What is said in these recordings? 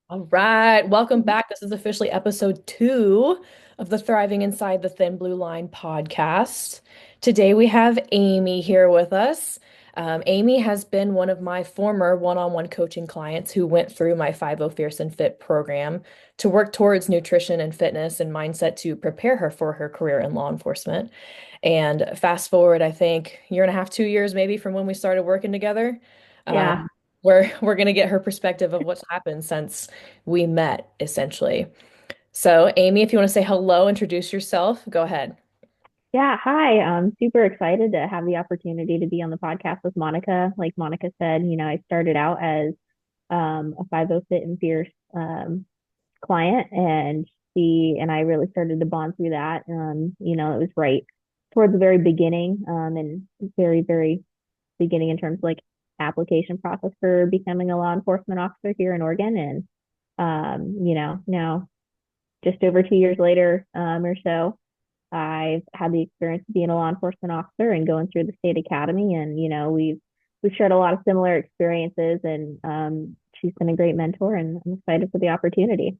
All right, welcome back. This is officially episode 2 of the Thriving Inside the Thin Blue Line podcast. Today we have Amy here with us. Amy has been one of my former one-on-one coaching clients who went through my 50 Fierce and Fit program to work towards nutrition and fitness and mindset to prepare her for her career in law enforcement. And fast forward, I think, year and a half, 2 years maybe from when we started working together. Yeah. We're gonna get her perspective of what's happened since we met, essentially. So, Amy, if you want to say hello, introduce yourself, go ahead. Yeah. Hi. I'm super excited to have the opportunity to be on the podcast with Monica. Like Monica said, I started out as a 50 Fit and Fierce client, and she and I really started to bond through that. It was right towards the very beginning, and very, very beginning in terms of like application process for becoming a law enforcement officer here in Oregon. And now just over 2 years later, or so, I've had the experience of being a law enforcement officer and going through the state academy, and we've shared a lot of similar experiences, and she's been a great mentor, and I'm excited for the opportunity.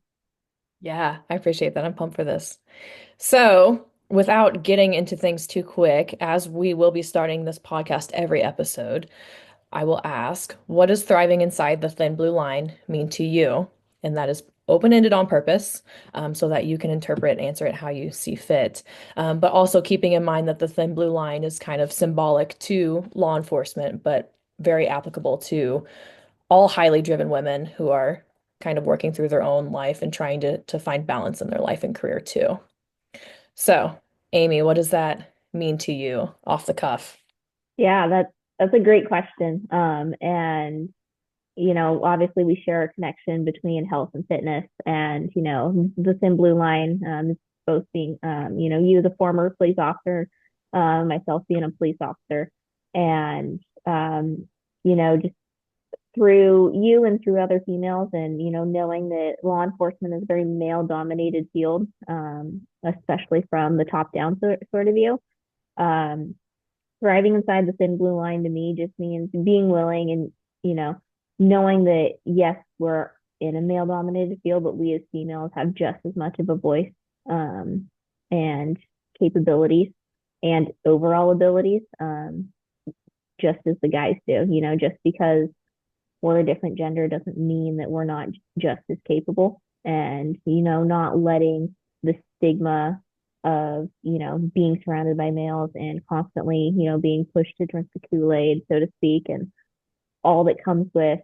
Yeah, I appreciate that. I'm pumped for this. So, without getting into things too quick, as we will be starting this podcast every episode, I will ask, what does thriving inside the thin blue line mean to you? And that is open-ended on purpose, so that you can interpret and answer it how you see fit. But also keeping in mind that the thin blue line is kind of symbolic to law enforcement, but very applicable to all highly driven women who are kind of working through their own life and trying to find balance in their life and career too. So, Amy, what does that mean to you off the cuff? Yeah, that's a great question. And obviously we share a connection between health and fitness, and the thin blue line, both being, you as a former police officer, myself being a police officer, and just through you and through other females, and knowing that law enforcement is a very male dominated field, especially from the top down sort of view. um, Thriving inside the thin blue line to me just means being willing, and you know knowing that yes, we're in a male dominated field, but we as females have just as much of a voice, um, and capabilities and overall abilities, just as the guys do. Just because we're a different gender doesn't mean that we're not just as capable. And not letting the stigma of being surrounded by males and constantly being pushed to drink the Kool-Aid, so to speak, and all that comes with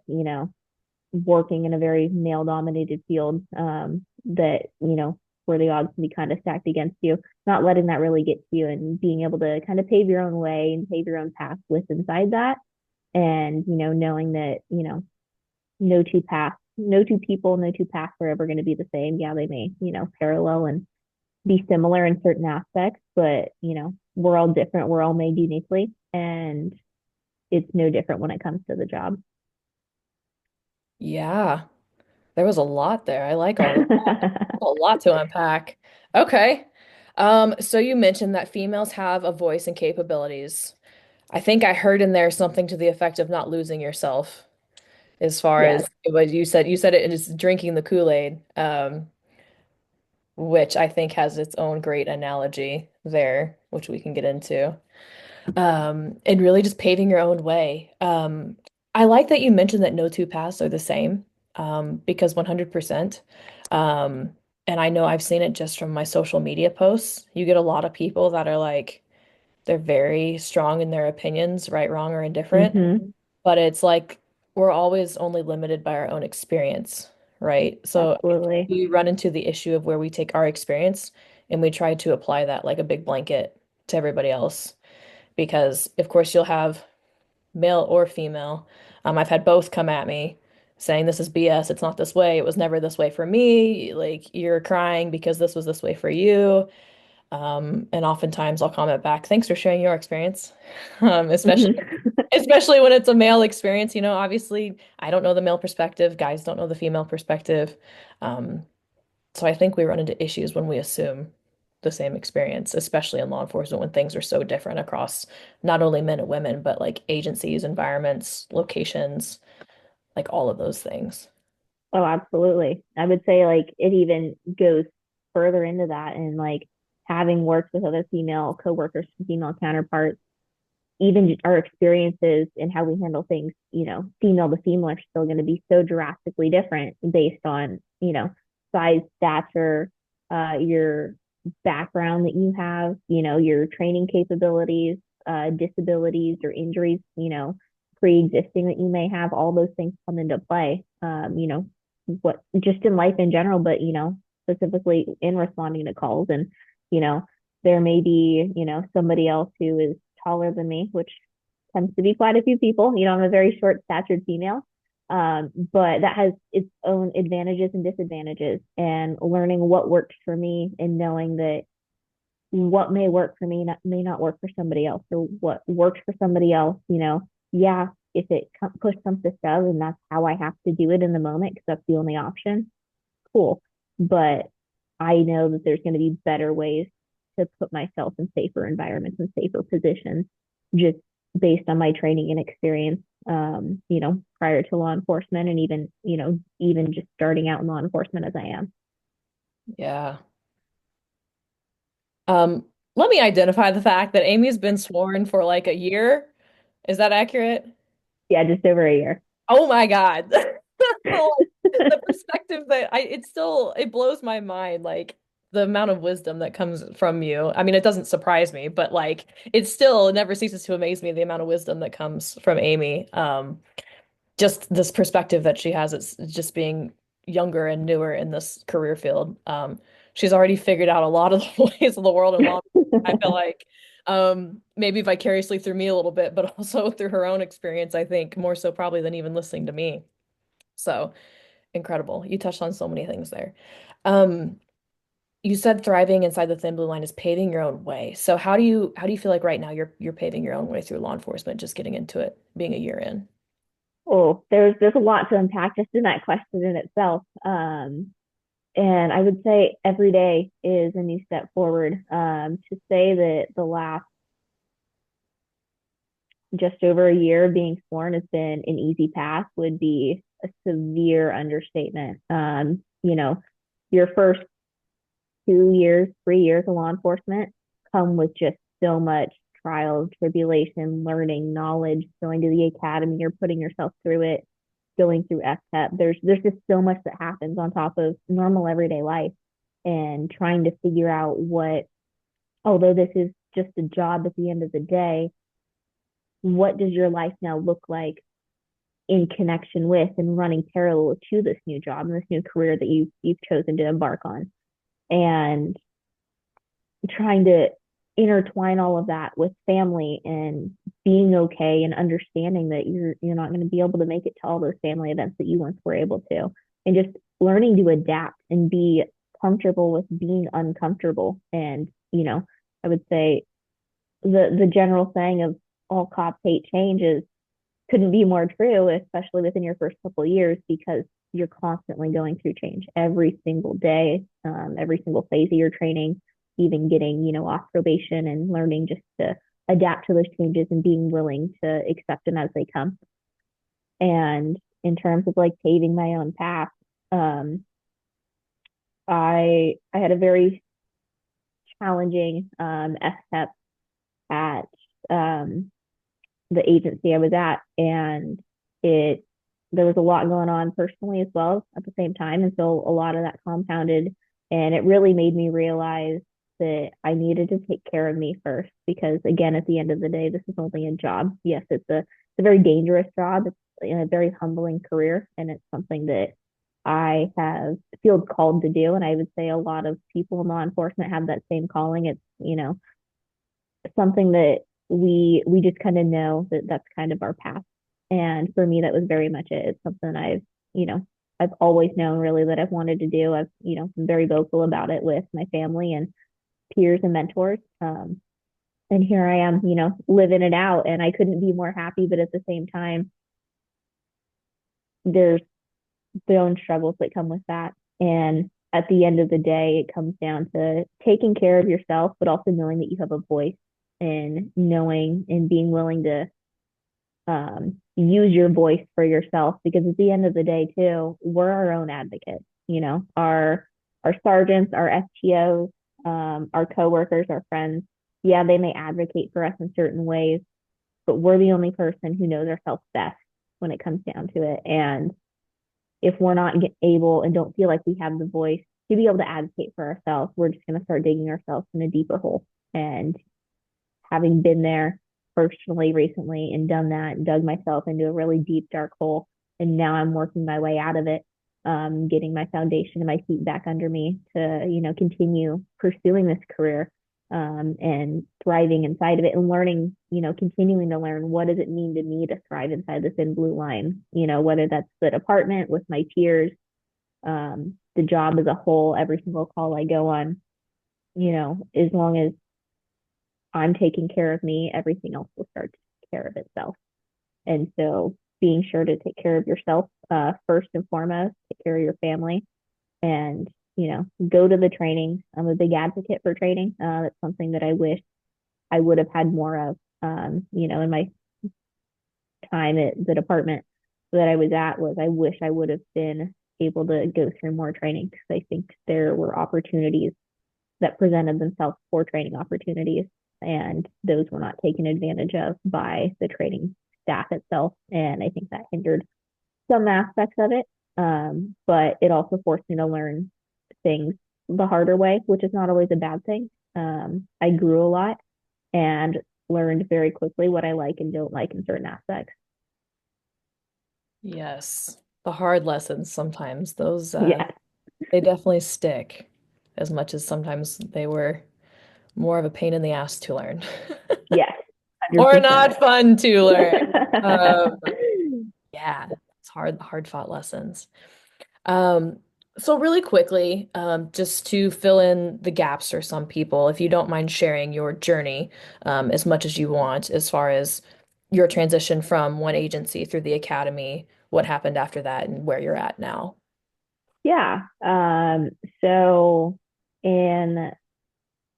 working in a very male dominated field, that where the odds can be kind of stacked against you, not letting that really get to you, and being able to kind of pave your own way and pave your own path with inside that. And knowing that no two people, no two paths are ever going to be the same. Yeah, they may parallel and be similar in certain aspects, but we're all different, we're all made uniquely, and it's no different when it comes to the job. Yeah, there was a lot there. I like all of that. A lot to unpack. Okay. So you mentioned that females have a voice and capabilities. I think I heard in there something to the effect of not losing yourself as far Yes. as what you said. You said it is drinking the Kool-Aid, which I think has its own great analogy there, which we can get into. And really just paving your own way. I like that you mentioned that no two paths are the same, because 100%. Um, and I know I've seen it just from my social media posts. You get a lot of people that are like, they're very strong in their opinions, right, wrong, or indifferent. Mm-hmm. But it's like we're always only limited by our own experience, right? So Absolutely. we run into the issue of where we take our experience and we try to apply that like a big blanket to everybody else because of course you'll have male or female. I've had both come at me saying this is BS. It's not this way. It was never this way for me. Like you're crying because this was this way for you. And oftentimes I'll comment back, thanks for sharing your experience. Especially Mm-hmm. especially when it's a male experience, obviously I don't know the male perspective, guys don't know the female perspective. Um, so I think we run into issues when we assume the same experience, especially in law enforcement when things are so different across not only men and women, but like agencies, environments, locations, like all of those things. Oh, absolutely. I would say like it even goes further into that, and like having worked with other female coworkers, female counterparts, even our experiences and how we handle things, female to female are still going to be so drastically different based on, size, stature, your background that you have, your training capabilities, disabilities or injuries, pre-existing that you may have. All those things come into play. What just in life in general, but specifically in responding to calls. And you know, there may be, somebody else who is taller than me, which tends to be quite a few people. I'm a very short statured female. But that has its own advantages and disadvantages, and learning what works for me and knowing that what may work for me may not work for somebody else, or what works for somebody else, yeah, if it push comes to shove and that's how I have to do it in the moment because that's the only option, cool. But I know that there's going to be better ways to put myself in safer environments and safer positions just based on my training and experience, prior to law enforcement, and even just starting out in law enforcement as I am. Yeah. Um, Let me identify the fact that Amy's been sworn for like a year. Is that accurate? Yeah, just over a year. Oh my God. The perspective that it blows my mind, like the amount of wisdom that comes from you. I mean, it doesn't surprise me, but like it never ceases to amaze me the amount of wisdom that comes from Amy. Just this perspective that she has, it's just being younger and newer in this career field. She's already figured out a lot of the ways of the world and law. I feel like maybe vicariously through me a little bit, but also through her own experience, I think more so probably than even listening to me. So incredible. You touched on so many things there. Um, you said thriving inside the thin blue line is paving your own way. So how do you feel like right now you're paving your own way through law enforcement, just getting into it, being a year in? Oh, there's a lot to unpack just in that question in itself. And I would say every day is a new step forward. To say that the last just over a year being sworn has been an easy path would be a severe understatement. Your first 2 years, 3 years of law enforcement come with just so much trials, tribulation, learning, knowledge, going to the academy, you're putting yourself through it, going through FTEP. There's just so much that happens on top of normal everyday life, and trying to figure out although this is just a job at the end of the day, what does your life now look like in connection with and running parallel to this new job and this new career that you've chosen to embark on, and trying to intertwine all of that with family and being okay and understanding that you're not going to be able to make it to all those family events that you once were able to, and just learning to adapt and be comfortable with being uncomfortable. And I would say the general saying of all cops hate change is couldn't be more true, especially within your first couple of years, because you're constantly going through change every single day, every single phase of your training, even getting, off probation and learning just to adapt to those changes and being willing to accept them as they come. And in terms of like paving my own path, um, I had a very challenging FTEP at the agency I was at, and it there was a lot going on personally as well at the same time, and so a lot of that compounded, and it really made me realize that I needed to take care of me first, because again, at the end of the day, this is only a job. Yes, it's a very dangerous job. It's a very humbling career, and it's something that I have feel called to do, and I would say a lot of people in law enforcement have that same calling. It's something that we just kind of know that that's kind of our path. And for me, that was very much it. It's something you know, I've always known really that I've wanted to do. I've, been very vocal about it with my family and peers and mentors. And here I am, living it out, and I couldn't be more happy. But at the same time, there's their own struggles that come with that. And at the end of the day, it comes down to taking care of yourself, but also knowing that you have a voice, and knowing and being willing to use your voice for yourself, because at the end of the day too, we're our own advocates. Our sergeants, our FTOs, our coworkers, our friends, yeah, they may advocate for us in certain ways, but we're the only person who knows ourselves best when it comes down to it. And if we're not able and don't feel like we have the voice to be able to advocate for ourselves, we're just going to start digging ourselves in a deeper hole. And having been there personally recently and done that, dug myself into a really deep, dark hole. And now I'm working my way out of it, getting my foundation and my feet back under me to, continue pursuing this career, and thriving inside of it and learning, continuing to learn what does it mean to me to thrive inside the thin blue line, whether that's the department with my peers, the job as a whole, every single call I go on, as long as I'm taking care of me, everything else will start to take care of itself. And so being sure to take care of yourself, first and foremost, take care of your family, and, go to the training. I'm a big advocate for training. That's something that I wish I would have had more of, in my time at the department that I was at. Was I wish I would have been able to go through more training, because I think there were opportunities that presented themselves for training opportunities, and those were not taken advantage of by the training staff itself. And I think that hindered some aspects of it. But it also forced me to learn things the harder way, which is not always a bad thing. I grew a lot and learned very quickly what I like and don't like in certain aspects. Yes. The hard lessons sometimes, those Yeah. they definitely stick as much as sometimes they were more of a pain in the ass to learn. Yes. Or 100%. not fun to learn. Um, yeah, it's hard fought lessons. Um, so really quickly, just to fill in the gaps for some people, if you don't mind sharing your journey, as much as you want, as far as your transition from one agency through the academy, what happened after that, and where you're at now. Yeah. So in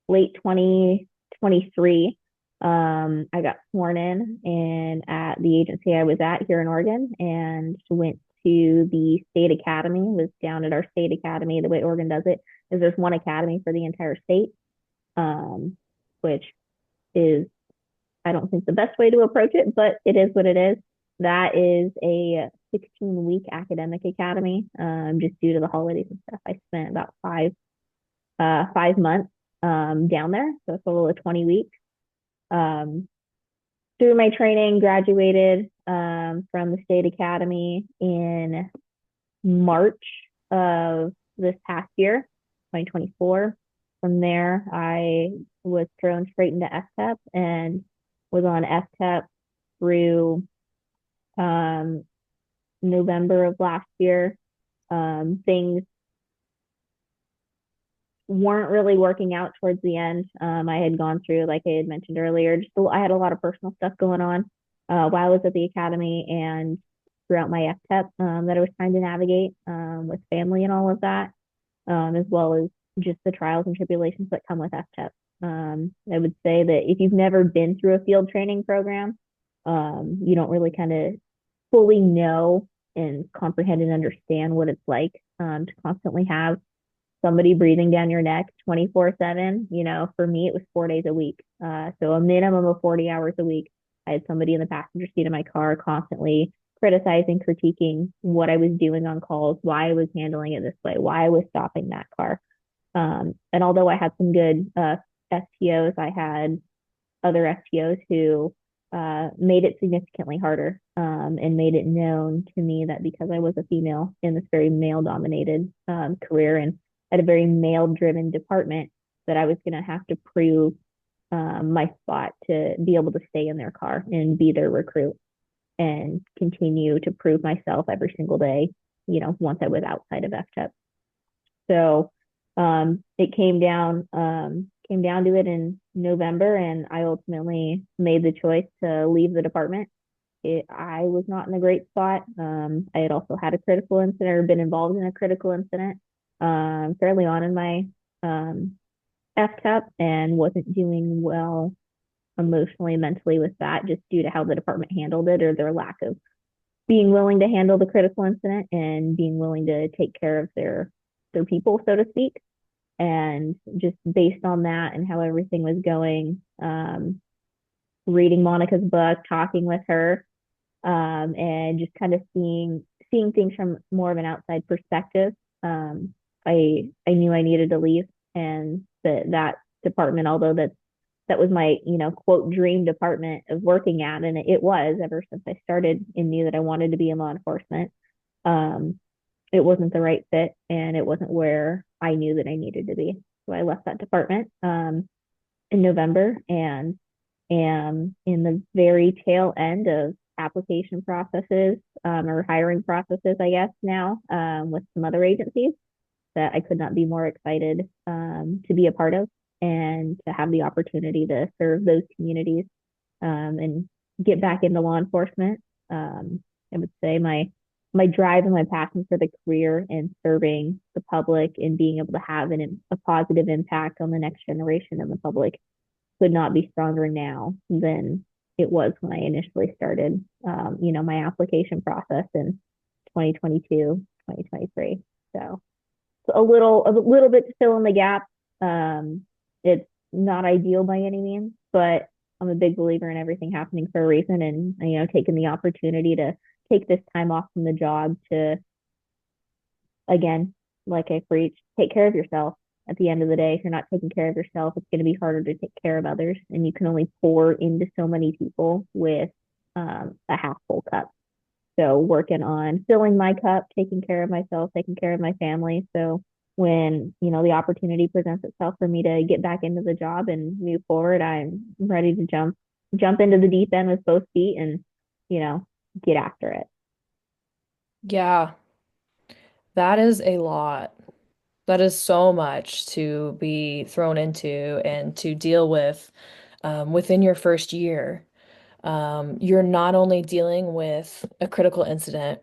late 2023, I got sworn in and at the agency I was at here in Oregon, and went to the state academy. Was down at our state academy. The way Oregon does it is there's one academy for the entire state, um, which is, I don't think, the best way to approach it, but it is what it is. That is a 16-week academic academy. Just due to the holidays and stuff, I spent about 5 months down there, so a total of 20 weeks. Um, through my training, graduated from the state academy in March of this past year, 2024. From there, I was thrown straight into FTEP and was on FTEP through um, November of last year. Things weren't really working out towards the end. I had gone through, like I had mentioned earlier, I had a lot of personal stuff going on while I was at the academy and throughout my FTEP, that I was trying to navigate, with family and all of that, as well as just the trials and tribulations that come with FTEP. I would say that if you've never been through a field training program, you don't really kind of fully know and comprehend and understand what it's like, to constantly have somebody breathing down your neck 24/7. For me, it was 4 days a week. So a minimum of 40 hours a week. I had somebody in the passenger seat of my car constantly criticizing, critiquing what I was doing on calls, why I was handling it this way, why I was stopping that car. And although I had some good FTOs, I had other FTOs who made it significantly harder, and made it known to me that because I was a female in this very male dominated career and at a very male driven department, that I was going to have to prove my spot to be able to stay in their car and be their recruit and continue to prove myself every single day, once I was outside of FTEP. So it came down to it in November, and I ultimately made the choice to leave the department. I was not in a great spot. I had also had a critical incident, or been involved in a critical incident, fairly on in my FTEP, and wasn't doing well emotionally, mentally with that, just due to how the department handled it or their lack of being willing to handle the critical incident and being willing to take care of their people, so to speak. And just based on that and how everything was going, reading Monica's book, talking with her, and just kind of seeing things from more of an outside perspective. I knew I needed to leave, and that department, although that was my quote dream department of working at, and it was ever since I started and knew that I wanted to be in law enforcement. Um, it wasn't the right fit, and it wasn't where I knew that I needed to be. So I left that department in November and am in the very tail end of application processes or hiring processes, I guess, now with some other agencies that I could not be more excited to be a part of and to have the opportunity to serve those communities and get back into law enforcement. I would say my drive and my passion for the career and serving the public and being able to have a positive impact on the next generation of the public could not be stronger now than it was when I initially started, my application process in 2022, 2023. So a little bit to fill in the gap. It's not ideal by any means, but I'm a big believer in everything happening for a reason, and taking the opportunity to take this time off from the job to, again, like I preach, take care of yourself. At the end of the day, if you're not taking care of yourself, it's going to be harder to take care of others, and you can only pour into so many people with a half full cup. So working on filling my cup, taking care of myself, taking care of my family. So when, the opportunity presents itself for me to get back into the job and move forward, I'm ready to jump into the deep end with both feet and, you know, get after it. Yeah, that is a lot. That is so much to be thrown into and to deal with within your first year. You're not only dealing with a critical incident,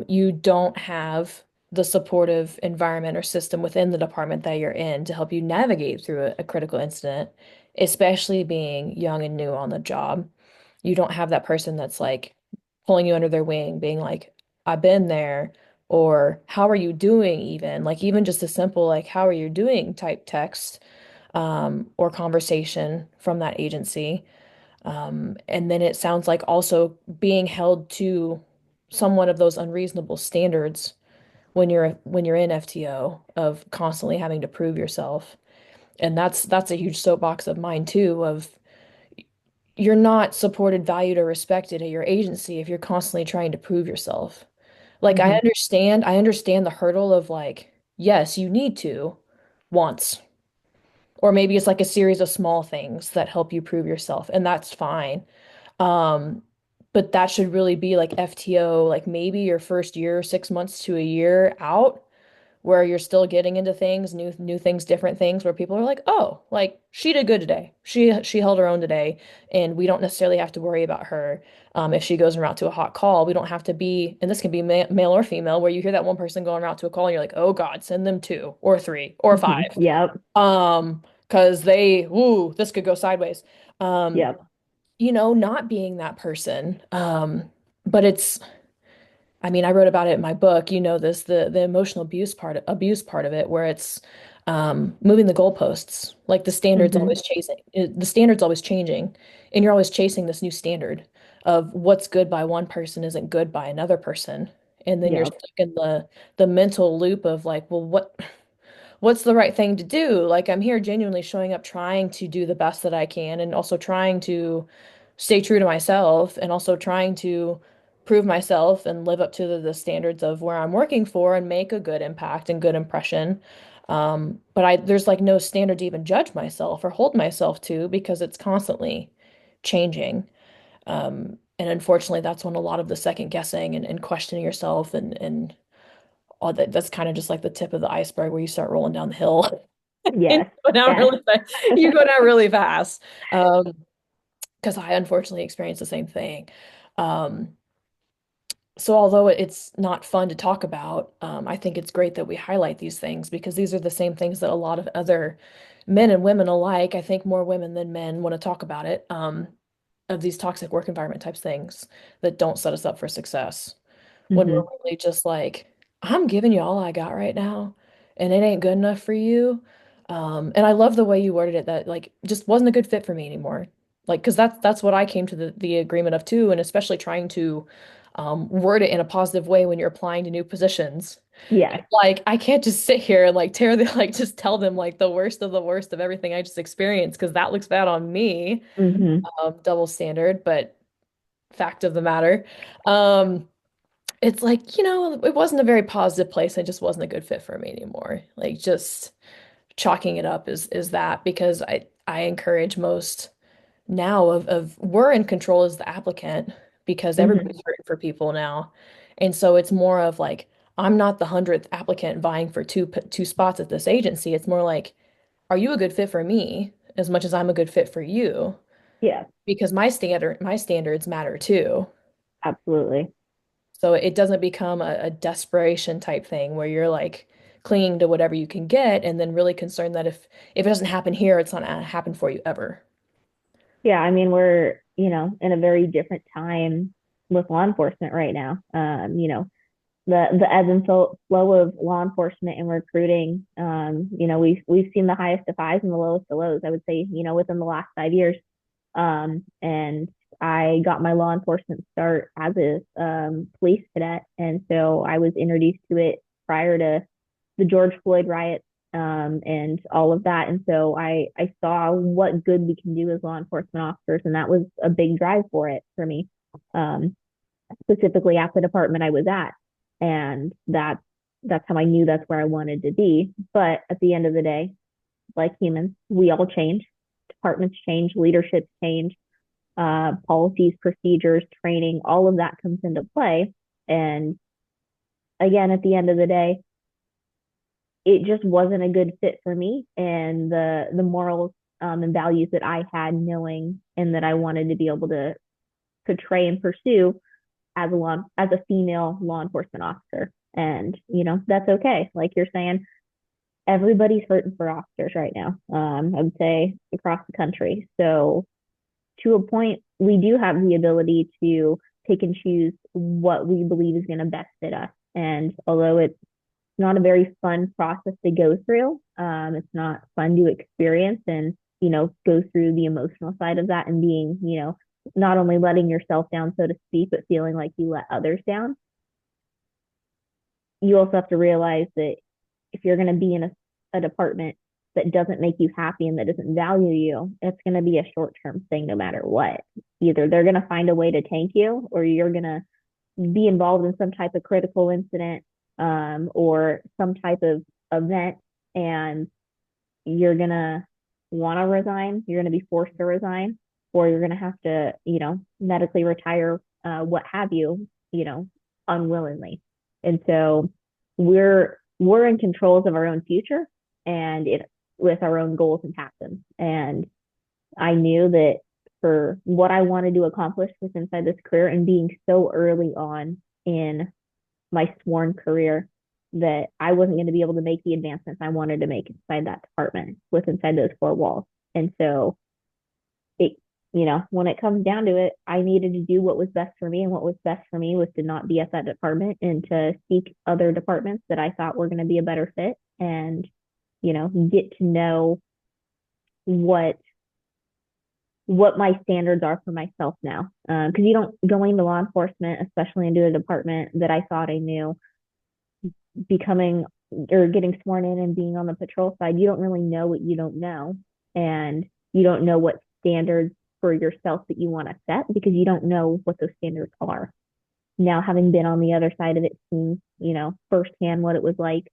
you don't have the supportive environment or system within the department that you're in to help you navigate through a critical incident, especially being young and new on the job. You don't have that person that's like pulling you under their wing, being like, I've been there, or how are you doing, even like even just a simple like how are you doing type text or conversation from that agency. And then it sounds like also being held to somewhat of those unreasonable standards when you're in FTO of constantly having to prove yourself. And that's a huge soapbox of mine too, of you're not supported, valued, or respected at your agency if you're constantly trying to prove yourself. Like Mm-hmm. I understand the hurdle of like, yes, you need to once. Or maybe it's like a series of small things that help you prove yourself, and that's fine. Um, but that should really be like FTO, like maybe your first year, 6 months to a year out, where you're still getting into things, new things, different things, where people are like, oh, like she did good today. She held her own today, and we don't necessarily have to worry about her. If she goes en route to a hot call, we don't have to be, and this can be male or female, where you hear that one person going route to a call, and you're like, oh God, send them two or three or five. Mm-hmm. Yep. Because this could go sideways. Um, Yep. not being that person. But it's, I mean, I wrote about it in my book, this, the emotional abuse part of it, where it's moving the goalposts. Like Mm-hmm. the standard's always changing, and you're always chasing this new standard of what's good by one person isn't good by another person. And then you're Yep. stuck in the mental loop of like, well, what's the right thing to do? Like I'm here genuinely showing up, trying to do the best that I can, and also trying to stay true to myself, and also trying to prove myself and live up to the standards of where I'm working for and make a good impact and good impression. But there's like no standard to even judge myself or hold myself to because it's constantly changing. And unfortunately, that's when a lot of the second guessing and questioning yourself and all that's kind of just like the tip of the iceberg where you start rolling down the hill. And Yes. you go down Yes. really fast. You go down really fast. Because I unfortunately experienced the same thing. Um, So although it's not fun to talk about, I think it's great that we highlight these things because these are the same things that a lot of other men and women alike, I think more women than men want to talk about it, of these toxic work environment types things that don't set us up for success. When we're Hmm. really just like, I'm giving you all I got right now, and it ain't good enough for you. And I love the way you worded it that like just wasn't a good fit for me anymore. Like, because that's what I came to the agreement of too, and especially trying to word it in a positive way when you're applying to new positions. Yes. Like, I can't just sit here and like tear the like just tell them like the worst of everything I just experienced because that looks bad on me. Hmm. Double standard, but fact of the matter. Um, it's like, it wasn't a very positive place. It just wasn't a good fit for me anymore. Like just chalking it up is that because I encourage most now of we're in control as the applicant because Hmm. everybody's hurting for people now. And so it's more of like I'm not the 100th applicant vying for two spots at this agency. It's more like, are you a good fit for me as much as I'm a good fit for you? Yeah, Because my standards matter too. absolutely. So it doesn't become a desperation type thing where you're like clinging to whatever you can get and then really concerned that if it doesn't happen here, it's not gonna happen for you ever. Yeah, I mean, we're, in a very different time with law enforcement right now. The ebb and flow of law enforcement and recruiting. We've seen the highest of highs and the lowest of lows, I would say, within the last 5 years. And I got my law enforcement start as a police cadet, and so I was introduced to it prior to the George Floyd riots, and all of that. And so I saw what good we can do as law enforcement officers, and that was a big drive for it for me, um, specifically at the department I was at, and that's how I knew that's where I wanted to be. But at the end of the day, like humans, we all change. Departments change, leadership change, policies, procedures, training, all of that comes into play. And again, at the end of the day, it just wasn't a good fit for me and the morals, and values that I had knowing and that I wanted to be able to portray and pursue as a female law enforcement officer. And that's okay. Like you're saying, everybody's hurting for officers right now. I would say across the country. So to a point, we do have the ability to pick and choose what we believe is going to best fit us. And although it's not a very fun process to go through, it's not fun to experience and, go through the emotional side of that and being, not only letting yourself down, so to speak, but feeling like you let others down. You also have to realize that if you're going to be in a department that doesn't make you happy and that doesn't value you, it's going to be a short term thing no matter what. Either they're going to find a way to tank you or you're going to be involved in some type of critical incident, or some type of event, and you're going to want to resign, you're going to be forced to resign, or you're going to have to, medically retire, what have you, unwillingly. And so we're in controls of our own future and it with our own goals and passions. And I knew that for what I wanted to accomplish with inside this career and being so early on in my sworn career that I wasn't going to be able to make the advancements I wanted to make inside that department with inside those four walls. And so it, when it comes down to it, I needed to do what was best for me. And what was best for me was to not be at that department and to seek other departments that I thought were going to be a better fit and, get to know what my standards are for myself now. Because you don't go into law enforcement, especially into a department that I thought I knew, becoming or getting sworn in and being on the patrol side, you don't really know what you don't know. And you don't know what standards for yourself that you want to set because you don't know what those standards are. Now, having been on the other side of it, seeing, firsthand what it was like,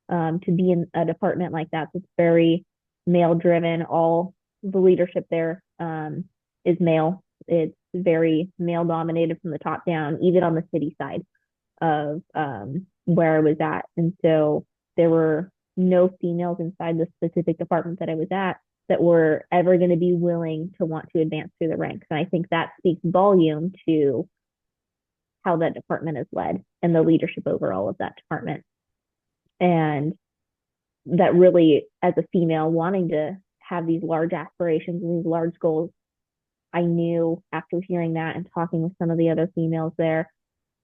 to be in a department like that that's very male driven. All the leadership there, is male. It's very male dominated from the top down, even on the city side of, where I was at. And so there were no females inside the specific department that I was at that were ever going to be willing to want to advance through the ranks. And I think that speaks volume to how that department is led and the leadership overall of that department. And that really, as a female wanting to have these large aspirations and these large goals, I knew after hearing that and talking with some of the other females there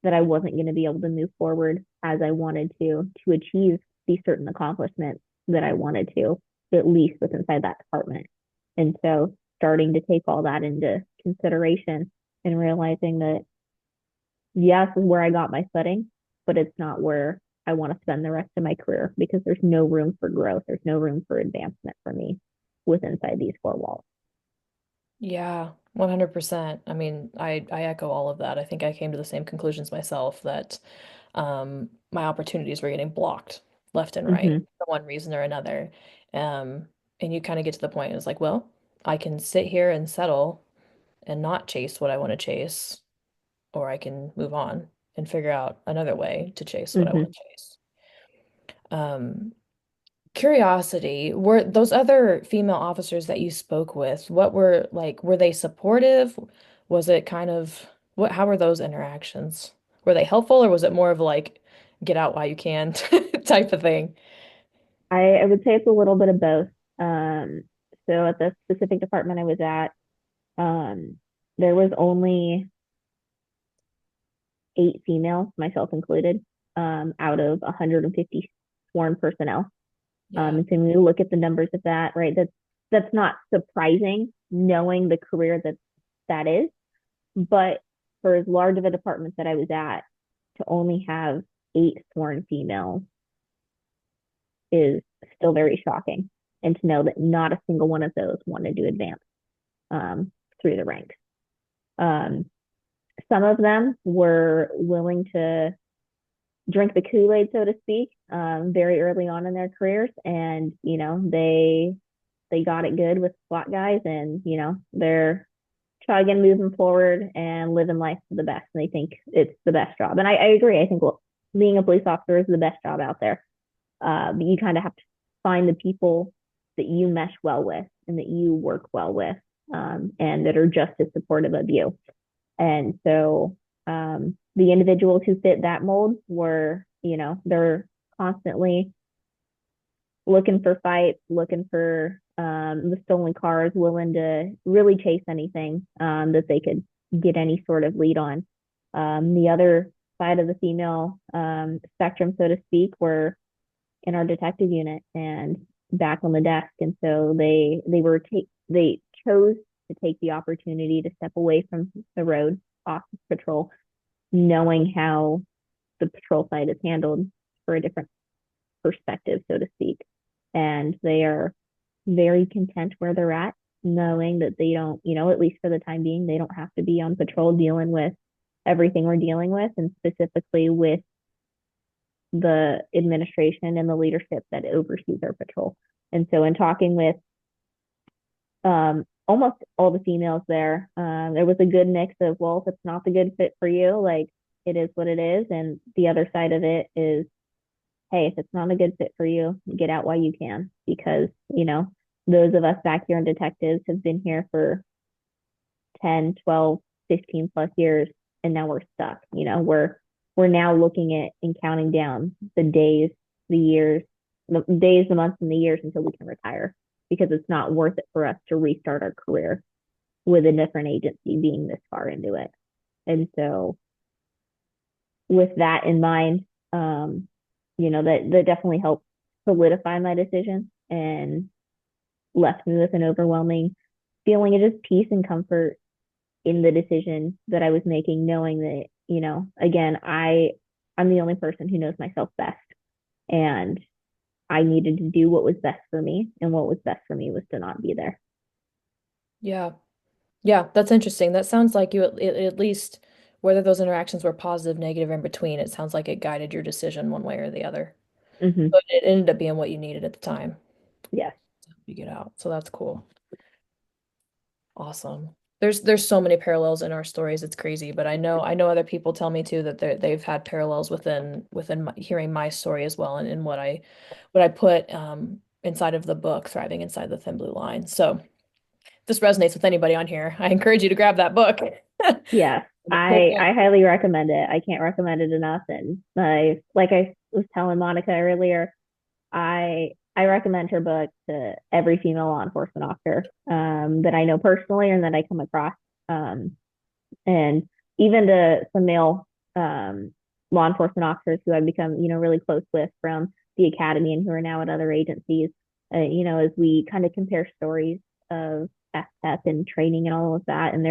that I wasn't going to be able to move forward as I wanted to achieve these certain accomplishments that I wanted to, at least with inside that department. And so starting to take all that into consideration and realizing that, yes, is where I got my footing, but it's not where I want to spend the rest of my career because there's no room for growth. There's no room for advancement for me with inside these four walls. Yeah, 100%. I mean, I echo all of that. I think I came to the same conclusions myself that my opportunities were getting blocked left and right Mm-hmm. for one reason or another. Um, and you kind of get to the point, it's like, well, I can sit here and settle and not chase what I want to chase, or I can move on and figure out another way to chase what I Mm-hmm. want to chase. Um, Curiosity, were those other female officers that you spoke with, what were like, were they supportive? Was it kind of how were those interactions? Were they helpful or was it more of like get out while you can type of thing? I would say it's a little bit of both. Um, so at the specific department I was at, um, there was only 8 females, myself included, out of 150 sworn personnel. Yeah. And so when you look at the numbers of that, right, that's not surprising knowing the career that is. But for as large of a department that I was at, to only have 8 sworn females is still very shocking. And to know that not a single one of those wanted to advance through the ranks. Um, some of them were willing to drink the Kool-Aid, so to speak, very early on in their careers. And, they got it good with SWAT guys and, they're chugging, moving forward and living life to the best. And they think it's the best job. And I agree. I think being a police officer is the best job out there. But you kind of have to find the people that you mesh well with and that you work well with, and that are just as supportive of you. And so the individuals who fit that mold were, they're constantly looking for fights, looking for the stolen cars, willing to really chase anything that they could get any sort of lead on. The other side of the female spectrum, so to speak, were in our detective unit and back on the desk, and so they chose to take the opportunity to step away from the road off patrol, knowing how the patrol side is handled for a different perspective, so to speak. And they are very content where they're at, knowing that they don't, at least for the time being, they don't have to be on patrol dealing with everything we're dealing with, and specifically with the administration and the leadership that oversees our patrol. And so, in talking with almost all the females there, there was a good mix of, well, if it's not the good fit for you, like it is what it is. And the other side of it is, hey, if it's not a good fit for you, get out while you can, because, those of us back here in detectives have been here for 10, 12, 15 plus years, and now we're stuck. We're now looking at and counting down the days, the years, the days, the months, and the years until we can retire, because it's not worth it for us to restart our career with a different agency being this far into it. And so, with that in mind, that definitely helped solidify my decision and left me with an overwhelming feeling of just peace and comfort in the decision that I was making, knowing that, again, I'm the only person who knows myself best. And I needed to do what was best for me. And what was best for me was to not be there. Yeah. Yeah, that's interesting. That sounds like you at least whether those interactions were positive, negative, in between, it sounds like it guided your decision one way or the other. Mm-hmm. But it ended up being what you needed at the time Yes. to get out. So that's cool. Awesome. There's so many parallels in our stories. It's crazy, but I know other people tell me too that they've had parallels within hearing my story as well and in what I put inside of the book, Thriving Inside the Thin Blue Line. So if this resonates with anybody on here, I encourage you to grab that book. Yes. I highly recommend it. I can't recommend it enough. And like I was telling Monica earlier, I recommend her book to every female law enforcement officer that I know personally and that I come across. Um, and even to some male law enforcement officers who I've become, really close with from the academy and who are now at other agencies. As we kind of compare stories of FTEP and training and all of that, and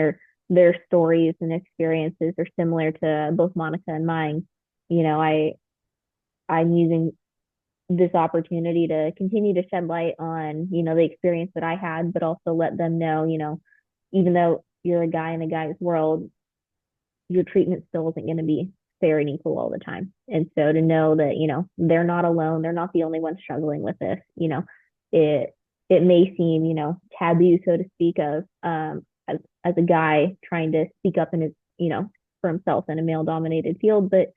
their stories and experiences are similar to both Monica and mine. I'm using this opportunity to continue to shed light on, the experience that I had, but also let them know, even though you're a guy in a guy's world, your treatment still isn't going to be fair and equal all the time. And so to know that, they're not alone, they're not the only ones struggling with this, it it may seem, taboo, so to speak, of as a guy trying to speak up in his, for himself in a male dominated field, but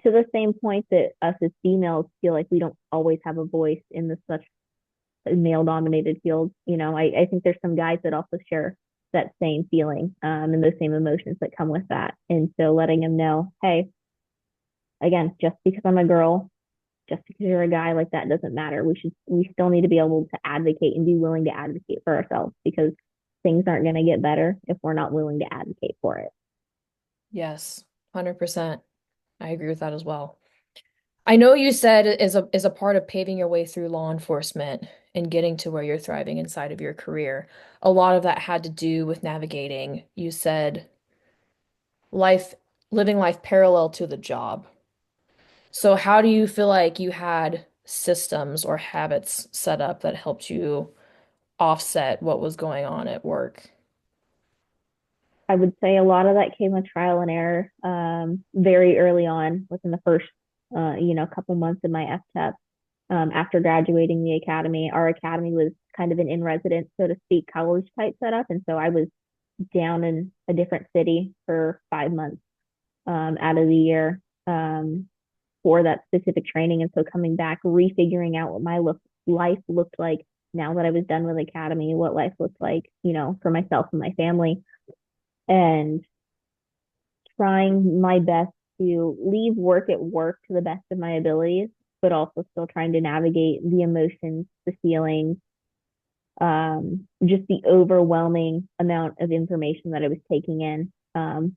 to the same point that us as females feel like we don't always have a voice in the such male dominated field. I think there's some guys that also share that same feeling and those same emotions that come with that. And so letting them know, hey, again, just because I'm a girl, just because you're a guy, like that doesn't matter. We still need to be able to advocate and be willing to advocate for ourselves because things aren't going to get better if we're not willing to advocate for it. Yes, 100%. I agree with that as well. I know you said is a part of paving your way through law enforcement and getting to where you're thriving inside of your career. A lot of that had to do with navigating. You said life, living life parallel to the job. So how do you feel like you had systems or habits set up that helped you offset what was going on at work? I would say a lot of that came with trial and error very early on within the first, couple months of my FTEP. After graduating the academy, our academy was kind of an in residence, so to speak, college type setup. And so I was down in a different city for 5 months out of the year for that specific training. And so coming back, refiguring out what my life looked like now that I was done with academy, what life looked like, for myself and my family, and trying my best to leave work at work to the best of my abilities, but also still trying to navigate the emotions, the feelings, just the overwhelming amount of information that I was taking in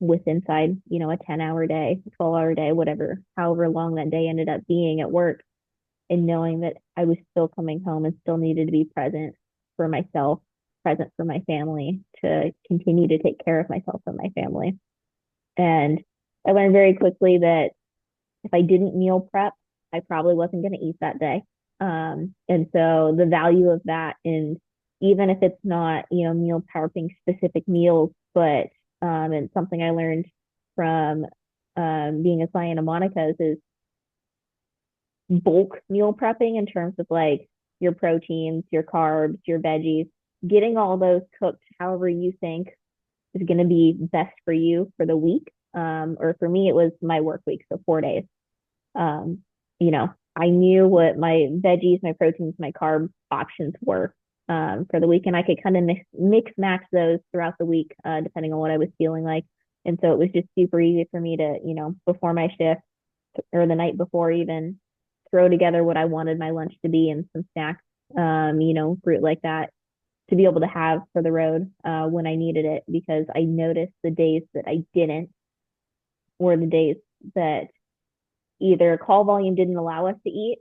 with inside, a 10-hour day, 12-hour day, whatever, however long that day ended up being at work, and knowing that I was still coming home and still needed to be present for myself, present for my family, to continue to take care of myself and my family. And I learned very quickly that if I didn't meal prep, I probably wasn't going to eat that day. And so the value of that, and even if it's not, meal prepping specific meals, but and something I learned from being a client of Monica's is bulk meal prepping in terms of like your proteins, your carbs, your veggies, getting all those cooked however you think is going to be best for you for the week. Or for me, it was my work week, so 4 days. Um, I knew what my veggies, my proteins, my carb options were for the week, and I could kind of mix match those throughout the week, depending on what I was feeling like. And so it was just super easy for me to, before my shift or the night before, even throw together what I wanted my lunch to be and some snacks, fruit like that to be able to have for the road when I needed it, because I noticed the days that I didn't were the days that either call volume didn't allow us to eat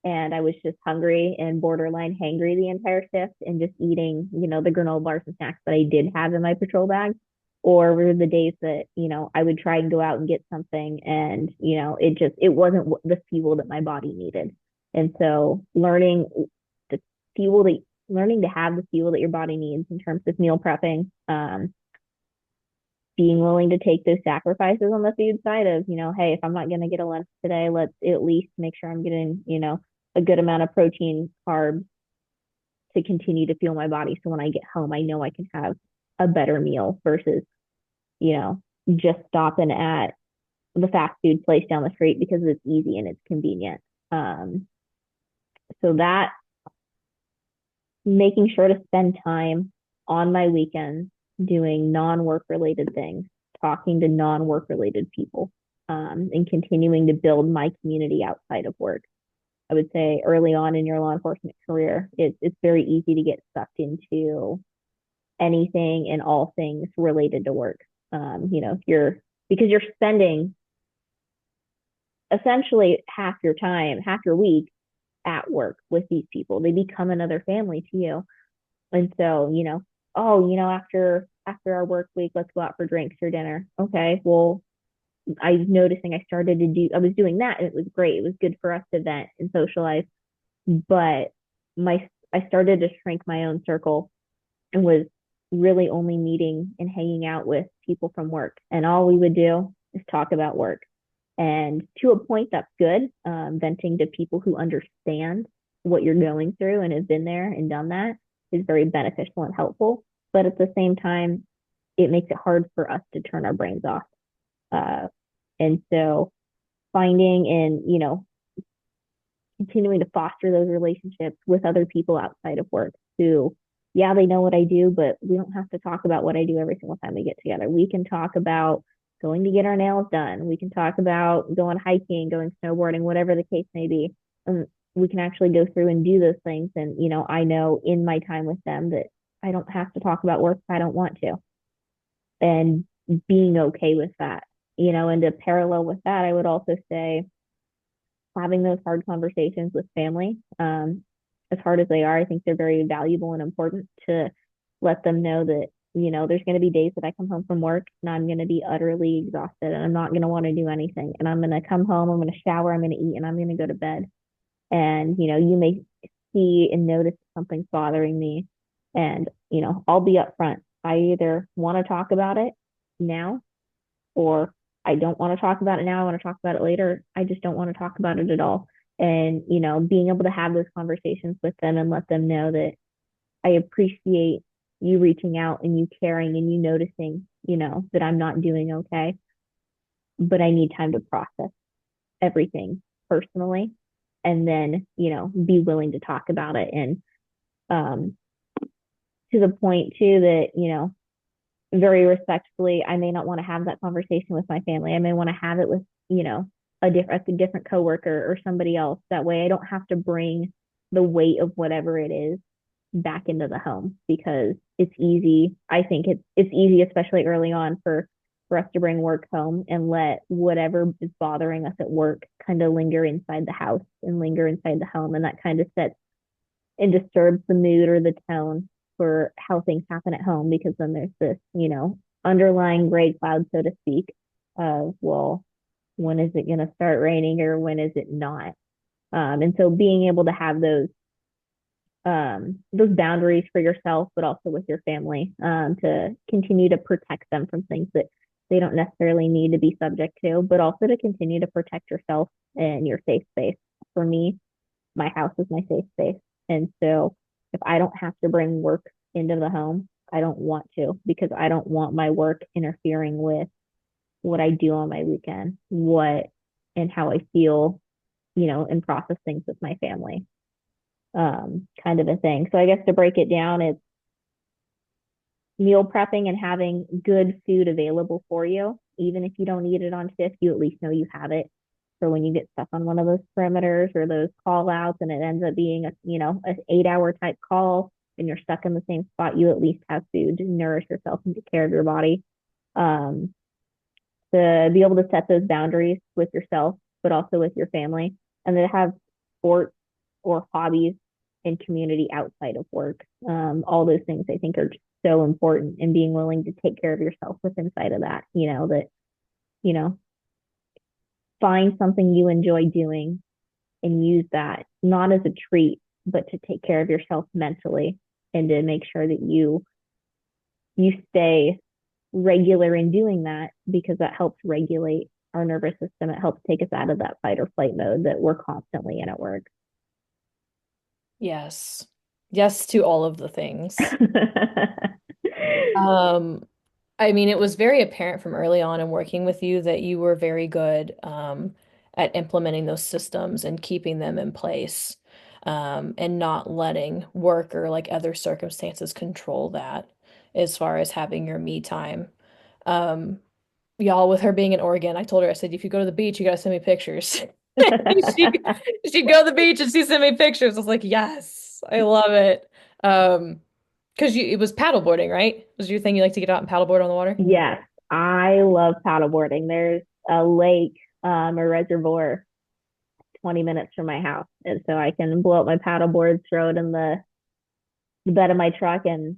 and I was just hungry and borderline hangry the entire shift and just eating, the granola bars and snacks that I did have in my patrol bag. Or were the days that, I would try and go out and get something and, it wasn't the fuel that my body needed. And so the fuel that learning to have the fuel that your body needs in terms of meal prepping, being willing to take those sacrifices on the food side of, hey, if I'm not going to get a lunch today, let's at least make sure I'm getting, a good amount of protein, carbs to continue to fuel my body. So when I get home, I know I can have a better meal versus, just stopping at the fast food place down the street because it's easy and it's convenient. Um, so that making sure to spend time on my weekends doing non-work related things talking to non-work related people, and continuing to build my community outside of work. I would say early on in your law enforcement career, it's very easy to get sucked into anything and all things related to work. You're because you're spending essentially half your time, half your week at work with these people. They become another family to you. And so, oh, after our work week, let's go out for drinks or dinner. Okay, well, I was noticing I was doing that and it was great. It was good for us to vent and socialize. But I started to shrink my own circle and was really only meeting and hanging out with people from work. And all we would do is talk about work. And to a point, that's good. Venting to people who understand what you're going through and have been there and done that is very beneficial and helpful. But at the same time, it makes it hard for us to turn our brains off. Uh, and so finding and, continuing to foster those relationships with other people outside of work who, yeah, they know what I do, but we don't have to talk about what I do every single time we get together. We can talk about going to get our nails done. We can talk about going hiking, going snowboarding, whatever the case may be. And we can actually go through and do those things. And, I know in my time with them that I don't have to talk about work if I don't want to. And being okay with that, and to parallel with that, I would also say having those hard conversations with family, as hard as they are, I think they're very valuable and important to let them know that, there's going to be days that I come home from work and I'm going to be utterly exhausted and I'm not going to want to do anything. And I'm going to come home, I'm going to shower, I'm going to eat, and I'm going to go to bed. And, you may see and notice something's bothering me. And, I'll be upfront. I either want to talk about it now or I don't want to talk about it now. I want to talk about it later. I just don't want to talk about it at all. And, being able to have those conversations with them and let them know that I appreciate you reaching out and you caring and you noticing, that I'm not doing okay, but I need time to process everything personally and then, be willing to talk about it. And um, to the point too that, very respectfully, I may not want to have that conversation with my family. I may want to have it with, a different coworker or somebody else. That way I don't have to bring the weight of whatever it is back into the home because it's easy. I think it's easy, especially early on for us to bring work home and let whatever is bothering us at work kind of linger inside the house and linger inside the home. And that kind of sets and disturbs the mood or the tone for how things happen at home because then there's this, underlying gray cloud, so to speak, of, well, when is it going to start raining or when is it not? And so being able to have those boundaries for yourself, but also with your family, to continue to protect them from things that they don't necessarily need to be subject to, but also to continue to protect yourself and your safe space. For me, my house is my safe space. And so if I don't have to bring work into the home, I don't want to because I don't want my work interfering with what I do on my weekend, what and how I feel, and process things with my family, kind of a thing. So I guess to break it down, it's meal prepping and having good food available for you. Even if you don't eat it on shift, you at least know you have it for when you get stuck on one of those perimeters or those call outs and it ends up being an 8 hour type call and you're stuck in the same spot, you at least have food to nourish yourself and take care of your body. Um, to be able to set those boundaries with yourself, but also with your family, and then have sports or hobbies and community outside of work. All those things I think are just so important and being willing to take care of yourself with inside of that, you know, find something you enjoy doing and use that not as a treat, but to take care of yourself mentally and to make sure that you stay regular in doing that because that helps regulate our nervous system. It helps take us out of that fight or flight mode that we're constantly in at work. Yes. Yes to all of the things. Um, I mean, it was very apparent from early on in working with you that you were very good at implementing those systems and keeping them in place, and not letting work or like other circumstances control that as far as having your me time. Um, y'all, with her being in Oregon, I told her, I said, if you go to the beach, you gotta send me pictures. She she'd go to the beach and she sent me pictures. I was like, yes, I love it. Because it was paddleboarding, right? Was your thing you like to get out and paddleboard on the water? Yes, I love paddleboarding. There's a lake, a reservoir 20 minutes from my house. And so I can blow up my paddleboard, throw it in the bed of my truck, and,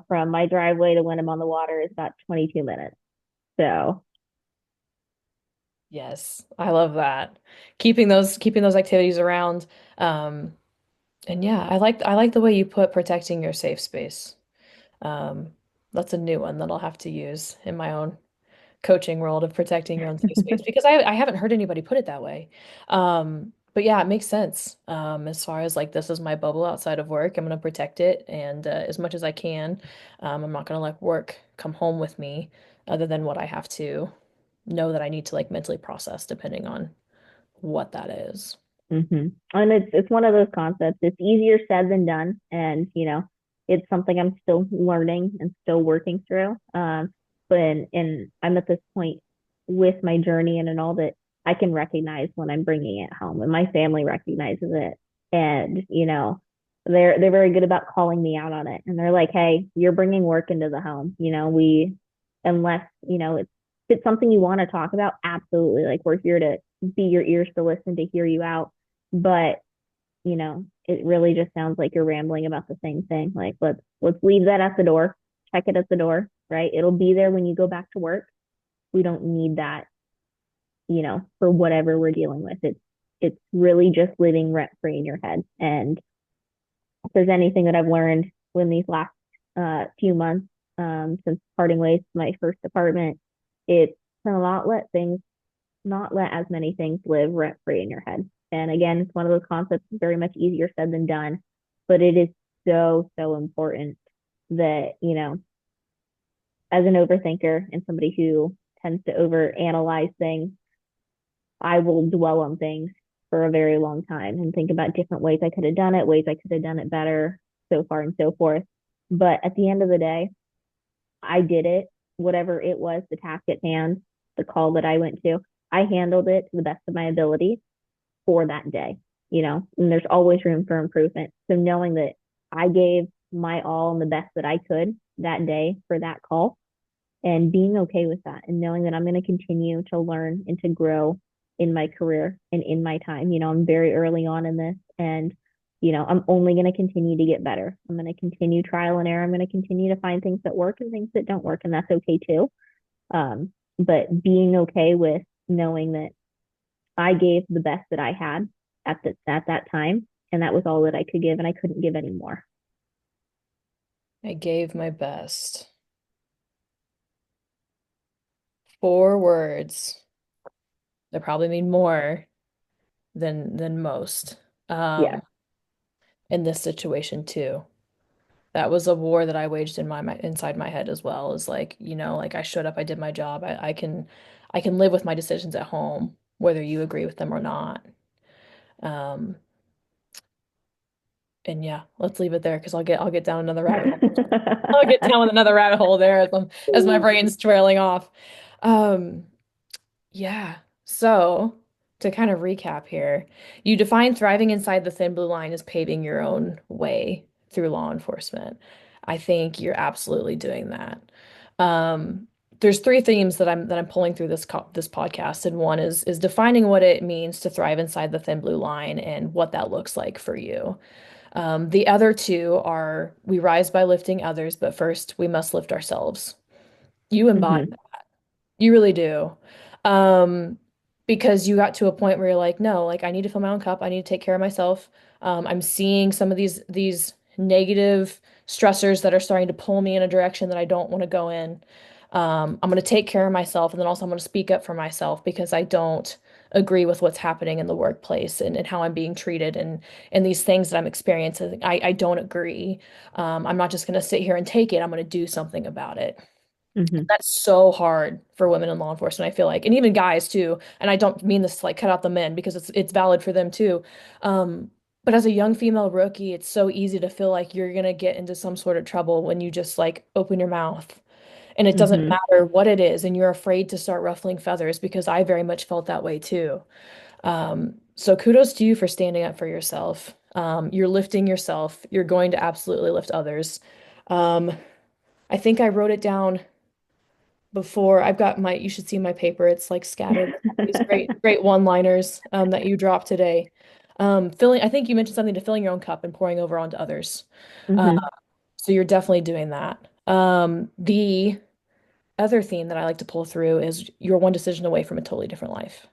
from my driveway to when I'm on the water is about 22 minutes. So, Yes, I love that. Keeping those activities around. Um, and yeah, I like the way you put protecting your safe space. Um, that's a new one that I'll have to use in my own coaching world of protecting your own safe space because I haven't heard anybody put it that way. But yeah, it makes sense. As far as like this is my bubble outside of work, I'm gonna protect it and as much as I can. I'm not gonna let work come home with me other than what I have to know that I need to like mentally process depending on what that is. and it's one of those concepts. It's easier said than done, and it's something I'm still learning and still working through. But and I'm at this point with my journey and all that I can recognize when I'm bringing it home, and my family recognizes it, and they're very good about calling me out on it, and they're like, "Hey, you're bringing work into the home. We unless it's something you want to talk about, absolutely. Like we're here to be your ears to listen to hear you out, but it really just sounds like you're rambling about the same thing. Like let's leave that at the door, check it at the door, right? It'll be there when you go back to work. We don't need that, for whatever we're dealing with. It's really just living rent free in your head. And if there's anything that I've learned in these last few months, since parting ways with my first apartment, it's to not let as many things live rent free in your head. And again, it's one of those concepts very much easier said than done, but it is so, so important that, as an overthinker and somebody who tends to overanalyze things, I will dwell on things for a very long time and think about different ways I could have done it, ways I could have done it better, so far and so forth. But at the end of the day, I did it, whatever it was, the task at hand, the call that I went to, I handled it to the best of my ability for that day, and there's always room for improvement. So knowing that I gave my all and the best that I could that day for that call and being okay with that and knowing that I'm going to continue to learn and to grow in my career and in my time. I'm very early on in this and I'm only going to continue to get better. I'm going to continue trial and error. I'm going to continue to find things that work and things that don't work, and that's okay too. But being okay with knowing that I gave the best that I had at that time, and that was all that I could give, and I couldn't give any more. I gave my best. 4 words that probably mean more than most. Yes. Um, in this situation too. That was a war that I waged in my inside my head as well. Is like, like I showed up, I did my job. I can live with my decisions at home, whether you agree with them or not. Um, and yeah, let's leave it there because I'll get down another rabbit hole. I'll get down with another rabbit hole there as my brain's trailing off. Um, Yeah. So, to kind of recap here, you define thriving inside the thin blue line as paving your own way through law enforcement. I think you're absolutely doing that. Um, there's three themes that I'm pulling through this podcast, and one is defining what it means to thrive inside the thin blue line and what that looks like for you. The other two are we rise by lifting others, but first we must lift ourselves. You embody Mm-hmm. you really do. Um, because you got to a point where you're like, no, like I need to fill my own cup. I need to take care of myself. I'm seeing some of these negative stressors that are starting to pull me in a direction that I don't want to go in. I'm going to take care of myself, and then also I'm going to speak up for myself because I don't agree with what's happening in the workplace and how I'm being treated and these things that I'm experiencing. I don't agree. I'm not just going to sit here and take it. I'm going to do something about it. Mm-hmm. That's so hard for women in law enforcement, I feel like, and even guys too. And I don't mean this to like cut out the men because it's valid for them too. Um, but as a young female rookie, it's so easy to feel like you're gonna get into some sort of trouble when you just like open your mouth. and it doesn't Mm-hmm. matter what it is, and you're afraid to start ruffling feathers because I very much felt that way too. So kudos to you for standing up for yourself. You're lifting yourself. You're going to absolutely lift others. Um, I think I wrote it down before. I've got my, you should see my paper. It's like scattered with all these great one-liners that you dropped today. I think you mentioned something to filling your own cup and pouring over onto others. Uh, Mm-hmm. so you're definitely doing that. The other theme that I like to pull through is you're one decision away from a totally different life.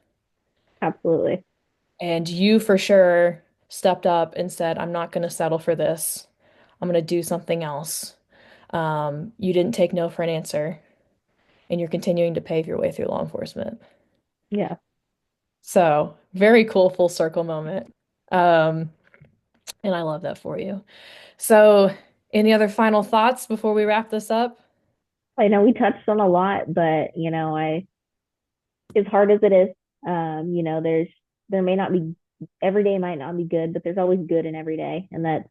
Absolutely. And you for sure stepped up and said, I'm not going to settle for this. I'm going to do something else. You didn't take no for an answer, and you're continuing to pave your way through law enforcement. Yeah. So, very cool full circle moment. Um, and I love that for you. So, any other final thoughts before we wrap this up? I know we touched on a lot, but as hard as it is, there may not be every day might not be good, but there's always good in every day, and that's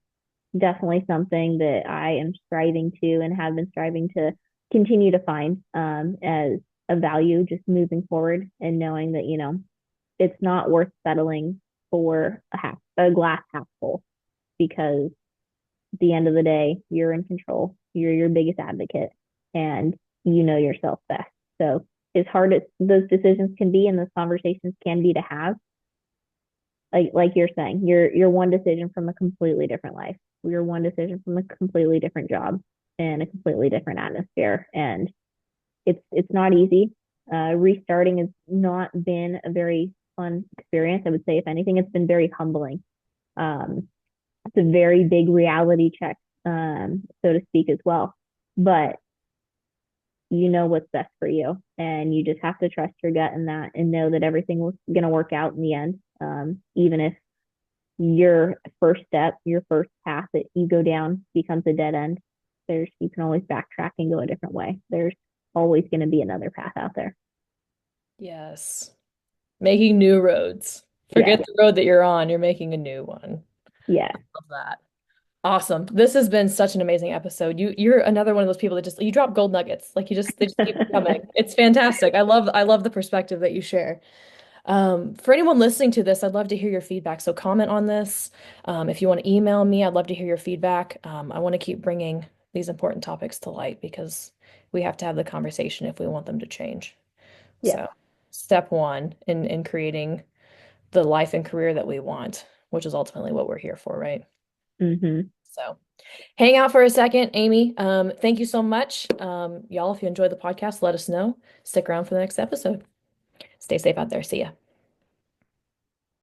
definitely something that I am striving to and have been striving to continue to find as a value just moving forward and knowing that it's not worth settling for a glass half full because at the end of the day you're in control, you're your biggest advocate, and you know yourself best. So as hard as those decisions can be and those conversations can be to have, like you're saying, you're one decision from a completely different life. You're one decision from a completely different job and a completely different atmosphere. And it's not easy. Restarting has not been a very fun experience. I would say, if anything, it's been very humbling. Um, it's a very big reality check, so to speak, as well. But you know what's best for you, and you just have to trust your gut in that, and know that everything was going to work out in the end. Even if your first step, your first path that you go down becomes a dead end, you can always backtrack and go a different way. There's always going to be another path out there. Yes. Making new roads. Yes, Forget the road that you're on, you're making a new one. yes, Love that. Awesome. This has been such an amazing episode. You're another one of those people that just you drop gold nuggets. Like they just keep coming. It's fantastic. I love the perspective that you share. For anyone listening to this, I'd love to hear your feedback. So comment on this. If you want to email me, I'd love to hear your feedback. I want to keep bringing these important topics to light because we have to have the conversation if we want them to change. yes. So, step one in creating the life and career that we want, which is ultimately what we're here for, right? Mm-hmm. So, hang out for a second, Amy. Thank you so much. Y'all, if you enjoyed the podcast, let us know. Stick around for the next episode. Stay safe out there. See ya.